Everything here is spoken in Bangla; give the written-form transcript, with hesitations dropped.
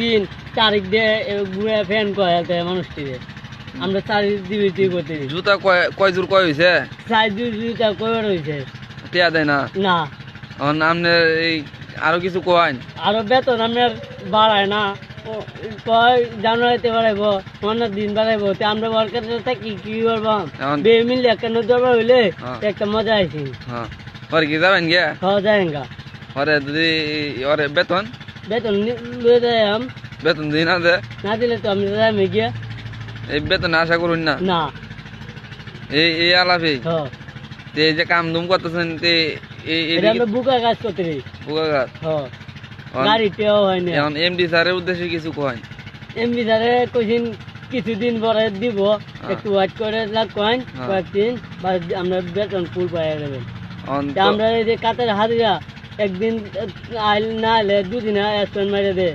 দিন তারিখ দিয়ে ঘুরে ফ্যান কয় মানুষটি আমরা তারিখ দিবি তুই করতে জুতা কয় জোর কয় হয়েছে 4 জুতা কয়বার হয়েছে টিয়া দেয় না না আপনার এই আরো কিছু কয় আরো বেতন আপনার বাড়ায় না কয় জানুয়ারিতে বাড়াইবো অন্য দিন বাড়াইবো আমরা ওয়ার্কার থাকি কি করবো বে মিললে একটা দরবার হইলে একটা মজা আইছি ওর কি যাবেন গিয়া খাওয়া যায় গা ওরে যদি ওরে বেতন বেতন লয়ে যায় বেতন দিই না দে না দিলে তো আমি যাই গিয়া এই বেতন আশা করুন না না এই আলাপি এই যে কাম দুম করতেছেন আমরা বুকা কাজ করতে বুকা কাজ গাড়িতেও হয় না এখন এমডি স্যারের উদ্দেশ্যে কিছু কয় এমডি স্যারে কইছেন কিছুদিন পরে দিব একটু ওয়েট করে কয়েন কয়েকদিন বা আমরা বেতন ফুল পাইয়া যাবেন আমরা এই যে কাতের হাজিরা একদিন আইল না আইলে দুদিন মারে দে